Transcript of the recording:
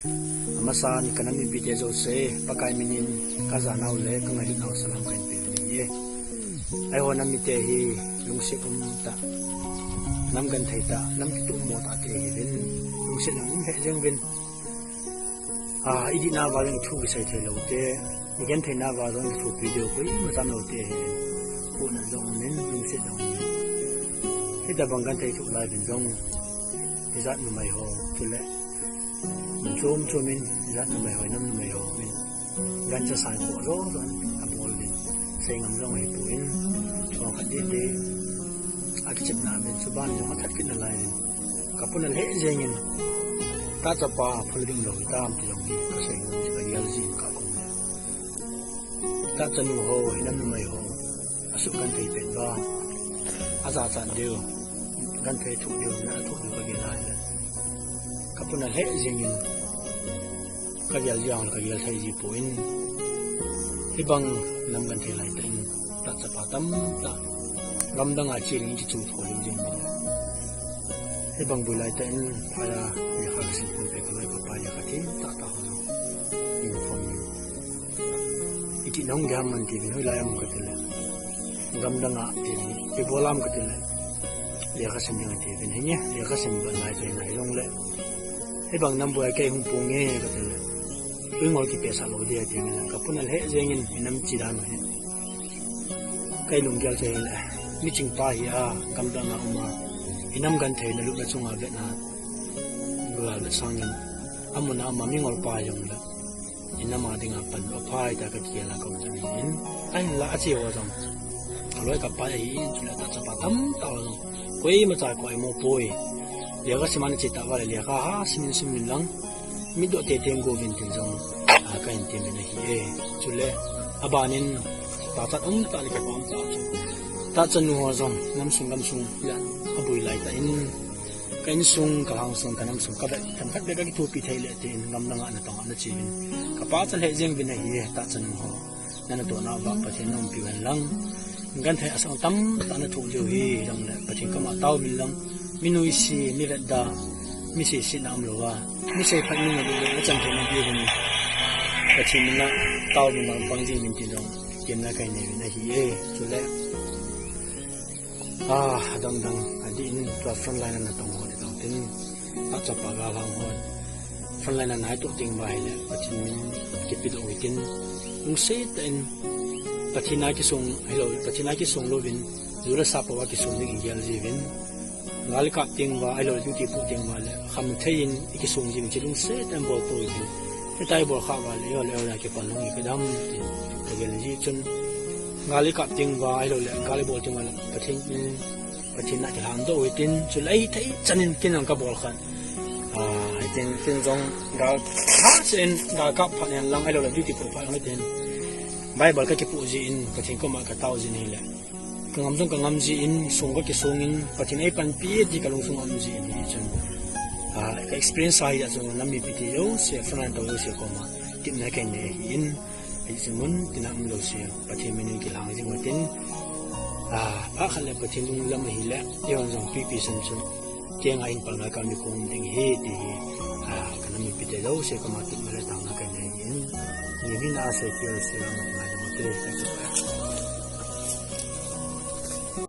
Amasan kanami bite zo se pakai minin kazanau le kangai nau salam kain pe ye ai ho nam te hi lungse ta nam gan thai ta nam ki tu mo ta te hi ven lungse nam he jeng ven idi na ba leng thu ki sai the lo te igen thai na ba dong thu video ko i ma sam lo te hi ko na zong nen lungse dong he da bang gan thai thu lai bin zong izat nu mai ho tu le chôm chômin rất là mày năm mày hồ mình gan cho xài của rô rồi bol mình xây ngầm rong hay bụi còn cái đi cái chụp nào mình số ban nó thật cái này các bạn hết dây nhìn ta chapa phơi đinh rồi tam thì giống như cái xây ngầm cái gì gì cả cũng ta chân hồ năm mày hồ asup gan thấy bên ba azar chăn điều gan thấy thuộc điều nó thuộc điều cái gì này các bạn hết dây nhìn cái gì yang cái gì thay gì poin hi bang nam gan thei lai ten ta chapa tam ta ram dang a chi ring chi chu thol jing hi bang bu lai ten phaya ya ha sin pun pe kai pa ya ka thi ta ta ho in phong iti nong jam man ti noi lai am ka tele ram dang a ti pe bolam ka tele ya ka sin ding ti ben hi nya ya ka sin ban lai te nai long le hi bang nam bu ai kai hung pu nge ka tele ngồi cái pesa lo dia thì mình gặp phần hệ dễ nhìn năm chỉ đàn này cái lồng gel chơi là mi chinh pa hi cầm đàn nào mà năm gần thấy là lúc đó chung ở Việt Nam vừa là sang nhìn amuna mà mi ngồi pa giống là năm mà đi ngập phần ở pa ta cái kia là công trình nhìn anh là chiều rồi rồi gặp pa hi chỉ là ta chapa tắm tao quay mà chạy quay mua bôi giờ cái xem anh chỉ tạo vào là ha xin lắng mi do te tem go vin tin jong ka in tem na hi chule abanin ta ta ta le ka pam ta chanu ho jong nam sung lan abui lai ta in kain sung ka hang sung kanam sung ka kan khat be ka thu pi thai le tin ngam na nga na tang na chi ka pa chal he jeng bin na hi ta chanu ho na to na ba pa then nom pi wan lang gan thai asang tam ta na thu jo hi jong le pa thing ka ma taw min lang minui si mi vet da mi si si nam lo wa mi sei phan ni ngadi le chan thai na bi ni ka chin na taw mi mang pang ji min ti dong kem na kai ne na hi chu le dang adi in to front line na tong ho de tong tin ta cha pa ga lang ho front line na nai to ting bai le ka chin min ki pi do witin ung sei ten pathina ki sung hello pathina ki sung lo win zura sa pa wa ki sung ni gel ji win ngal ka ting wa ai lo tu ti pu ting wa le kham thein ki sung jing chi lung se tan bo po ji te tai bo kha wa le yo la ki pan long ki dam ti te gel ji chun ngal ka ting wa ai lo le ngal bo ting wa le pathin na ki han do wi tin chu lai thei chanin kin ang ka bol khan ai tin jong ga ha chen ga ka phan yan lang ai lo le tu ti pu pa ngai ten bible ka ki pu ji in pathin ko ma ka tau ji ni le kangam ji in sungga ki sungin pathin ai pan pi di kalung sung am ji ni chun ka experience ai da chung nami pi ti yo se fran to yo se ko ma tim na ken ne in ai simun tinam lo se pathin min ki lang ji ngotin khale pathin lung lam hi le yon jong pi san chun tiang ai pa na ka mi kong ding he ti kanami pi te lo se ko ma tim le tang na ken ne in ni na se ki se ma ma de mo te